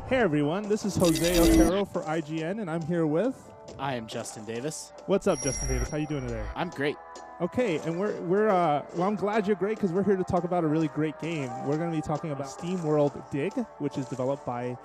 Hey everyone, this is Jose Otero for IGN, and I'm here with... I am Justin Davis. What's up, Justin Davis? How you doing today? I'm great. Okay, and well, I'm glad you're great because we're here to talk about a really great game. We're going to be talking about SteamWorld Dig, which is developed by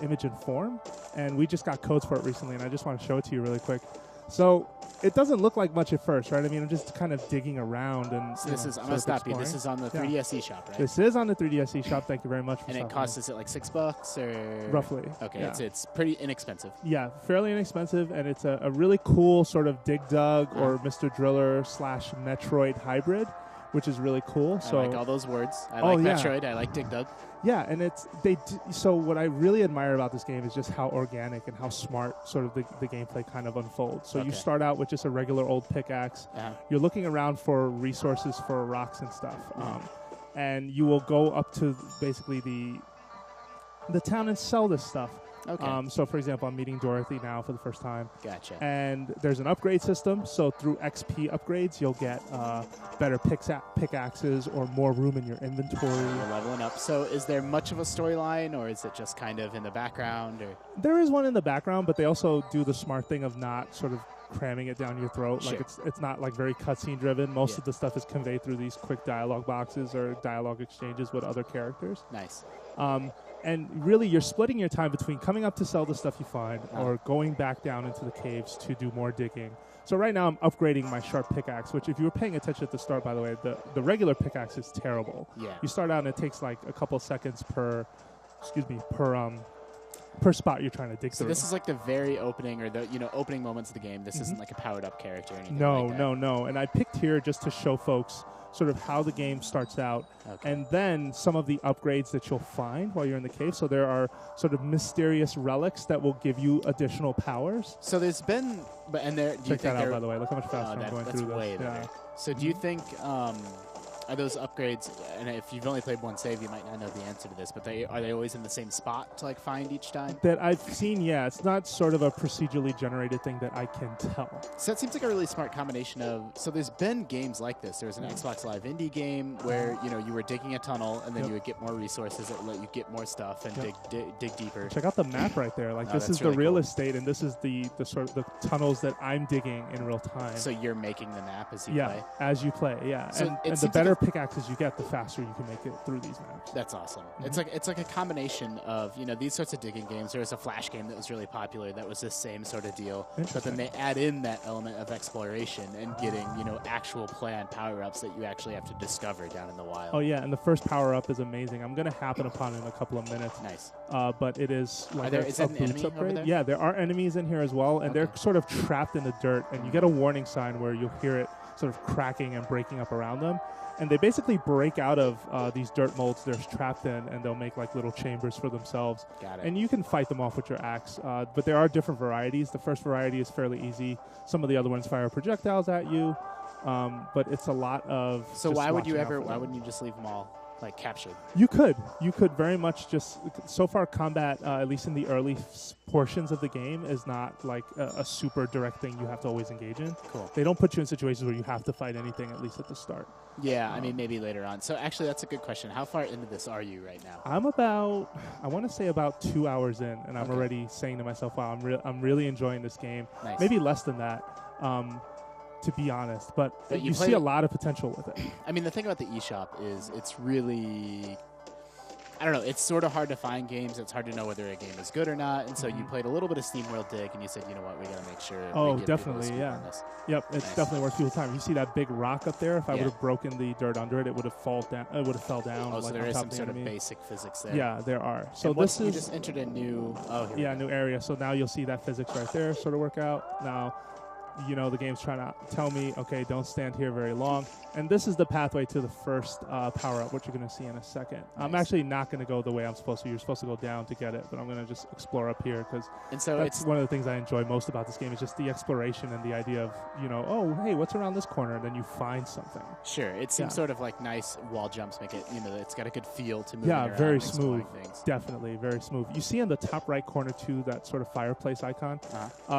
Image and Form, and we just got codes for it recently, and I just want to show it to you really quick. So it doesn't look like much at first, right? I mean, I'm just kind of digging around and. So this is. I'm gonna stop you. This is on the 3DS eShop, right? This is on the 3DS eShop. Thank you very much. For and it costs, is it like $6 or roughly? Okay, yeah. it's pretty inexpensive. Yeah, fairly inexpensive, and it's a really cool sort of Dig Dug or Mr. Driller / Metroid hybrid, which is really cool. I so like all those words. I like Metroid. I like Dig Dug. Yeah, and so what I really admire about this game is just how organic and how smart sort of the gameplay kind of unfolds. So you start out with just a regular old pickaxe. You're looking around for resources for rocks and stuff, and you will go up to basically the town and sell this stuff. Okay. So, for example, I'm meeting Dorothy now for the first time. Gotcha. And there's an upgrade system. So through XP upgrades, you'll get better pickaxes or more room in your inventory. You're leveling up. So is there much of a storyline, or is it just kind of in the background? Or? There is one in the background, but they also do the smart thing of not sort of cramming it down your throat. Sure. Like it's not like very cutscene driven. Most of the stuff is conveyed through these quick dialogue boxes or dialogue exchanges with other characters. Nice. And really, you're splitting your time between coming up to sell the stuff you find or going back down into the caves to do more digging. So right now, I'm upgrading my sharp pickaxe, which if you were paying attention at the start, by the way, the regular pickaxe is terrible. Yeah. You start out and it takes like a couple seconds per spot you're trying to dig through. So this is like the very opening or the opening moments of the game. This isn't like a powered up character or anything like that. No. And I picked here just to show folks sort of how the game starts out, and then some of the upgrades that you'll find while you're in the cave. So there are sort of mysterious relics that will give you additional powers. So there's been, Check that out, by the way. Look how much faster I'm going through this. Way better. So do you think are those upgrades? And if you've only played one save, you might not know the answer to this. But are they always in the same spot to like find each time? That I've seen, yeah. It's not sort of a procedurally generated thing that I can tell. So that seems like a really smart combination of. So there's been games like this. There was an Xbox Live indie game where you were digging a tunnel and then you would get more resources that would let you get more stuff and dig deeper. Check out the map right there. Like this is really the real estate, and this is the sort of the tunnels that I'm digging in real time. So you're making the map as you play. Yeah, as you play. Yeah, so and the better pickaxes you get, the faster you can make it through these maps. That's awesome. It's like a combination of these sorts of digging games. There was a Flash game that was really popular that was the same sort of deal, but then they add in that element of exploration and getting actual play on power ups that you actually have to discover down in the wild. Oh yeah, and the first power up is amazing. I'm gonna happen upon it in a couple of minutes. Nice. But it is like is that an enemy upgrade. over there? Yeah, there are enemies in here as well, and they're sort of trapped in the dirt, and you get a warning sign where you'll hear it sort of cracking and breaking up around them. And they basically break out of these dirt molds they're trapped in, and they'll make like little chambers for themselves. Got it. And you can fight them off with your axe. But there are different varieties. The first variety is fairly easy. Some of the other ones fire projectiles at you. But it's a lot of. So why wouldn't you just leave them all like captured? You could very much just. So far, combat, at least in the early portions of the game, is not like a super direct thing you have to always engage in. Cool. They don't put you in situations where you have to fight anything, at least at the start. Yeah, I mean, maybe later on. So actually, that's a good question. How far into this are you right now? I'm I want to say about 2 hours in, and I'm already saying to myself, wow, I'm really enjoying this game. Nice. Maybe less than that, to be honest. But you see a lot of potential with it. I mean, the thing about the eShop is it's really... I don't know. It's sort of hard to find games. It's hard to know whether a game is good or not. And so you played a little bit of SteamWorld Dig, and you said, you know what, we got to make sure. Oh, we give definitely, people a on this. Yep, it's definitely worth people's time. You see that big rock up there? If I would have broken the dirt under it, it would have fell down. Oh, so there is some sort of basic physics there. Yeah, there are. So you just entered a new. New area. So now you'll see that physics right there sort of work out. Now, the game's trying to tell me, okay, don't stand here very long. And this is the pathway to the first power-up, which you're going to see in a second. Nice. I'm actually not going to go the way I'm supposed to. You're supposed to go down to get it, but I'm going to just explore up here because that's one of the things I enjoy most about this game is just the exploration and the idea of, oh, hey, what's around this corner? And then you find something. Sure. It seems sort of like nice wall jumps make it, it's got a good feel to moving around. Yeah, very smooth. Definitely, very smooth. You see in the top right corner, too, that sort of fireplace icon.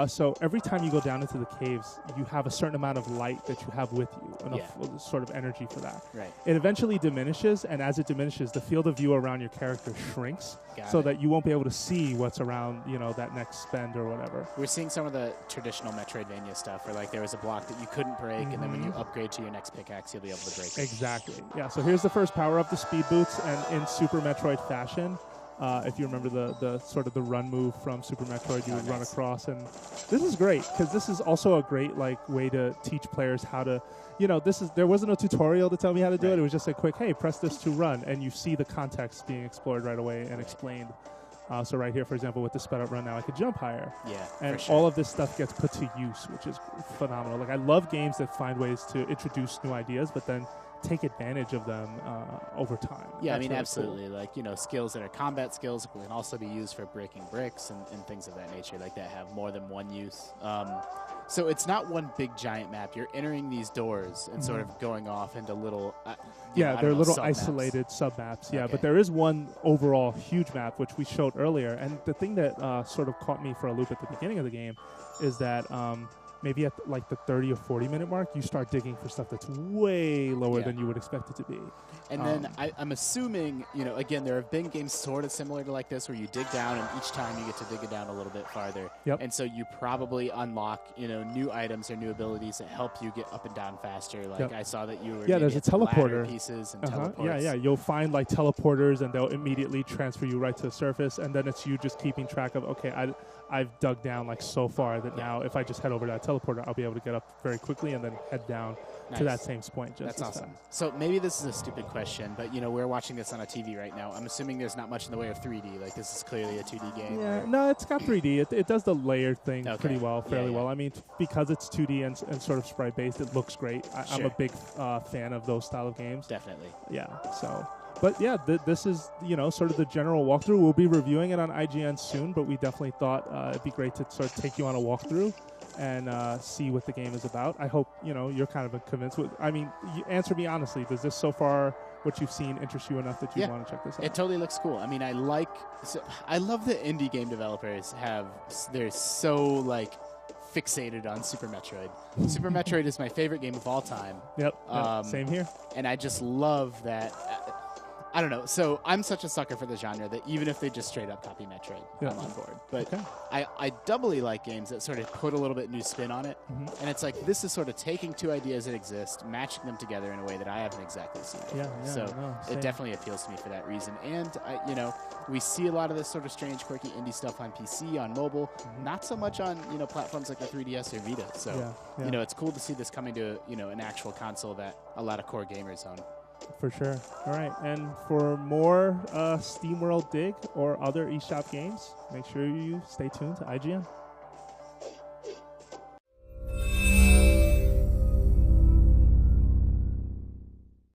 So every time you go down into the cave, caves, you have a certain amount of light that you have with you, enough sort of energy for that. Right. It eventually diminishes, and as it diminishes, the field of view around your character shrinks, so that you won't be able to see what's around, that next spend or whatever. We're seeing some of the traditional Metroidvania stuff, where like there was a block that you couldn't break, and then when you upgrade to your next pickaxe, you'll be able to break it. Exactly. Yeah. So here's the first power up, the speed boots, and in Super Metroid fashion. If you remember the sort of the run move from Super Metroid, you would run across, and this is great because this is also a great way to teach players how to, there wasn't a tutorial to tell me how to do it. It was just a quick, hey, press this to run, and you see the context being explored right away and explained. So right here, for example, with the sped up run now, I could jump higher. Yeah, and all of this stuff gets put to use, which is phenomenal. Like I love games that find ways to introduce new ideas, but then take advantage of them over time. Yeah, I mean, absolutely. Cool. Like, skills that are combat skills can also be used for breaking bricks and things of that nature, like that have more than one use. So it's not one big giant map. You're entering these doors and sort of going off into little they're little isolated sub-maps. Yeah, but there is one overall huge map, which we showed earlier. And the thing that sort of caught me for a loop at the beginning of the game is that maybe at the 30 or 40 minute mark, you start digging for stuff that's way lower than you would expect it to be. And then I'm assuming, again, there have been games sort of similar to like this where you dig down and each time you get to dig it down a little bit farther. Yep. And so you probably unlock, new items or new abilities that help you get up and down faster. Like I saw that you were there's a teleporter pieces and teleports. Yeah, you'll find teleporters and they'll immediately transfer you right to the surface, and then it's you just keeping track of, okay, I've dug down so far that now if I just head over to that teleporter, I'll be able to get up very quickly and then head down to that same point. That's awesome. So maybe this is a stupid question, but we're watching this on a TV right now. I'm assuming there's not much in the way of 3D. Like this is clearly a 2D game. Yeah, no, it's got 3D. It does the layered thing pretty well, fairly well. I mean, because it's 2D and sort of sprite based, it looks great. I'm a big fan of those style of games. Definitely. Yeah. So. But yeah, this is, sort of the general walkthrough. We'll be reviewing it on IGN soon, but we definitely thought it'd be great to sort of take you on a walkthrough and see what the game is about. I hope, you're kind of convinced. Answer me honestly. Does this so far, what you've seen, interest you enough that you want to check this out? It totally looks cool. I mean, I love that indie game developers they're so, fixated on Super Metroid. Super Metroid is my favorite game of all time. Yep. Same here. And I just love that. I don't know. So I'm such a sucker for the genre that even if they just straight up copy Metroid, I'm on board. But I doubly like games that sort of put a little bit new spin on it. And it's like this is sort of taking two ideas that exist, matching them together in a way that I haven't exactly seen before. So it definitely appeals to me for that reason. And, we see a lot of this sort of strange, quirky indie stuff on PC, on mobile, not so much on, platforms like the 3DS or Vita. So, it's cool to see this coming to, an actual console that a lot of core gamers own. For sure. All right. And for more SteamWorld Dig or other eShop games, make sure you stay tuned to IGN.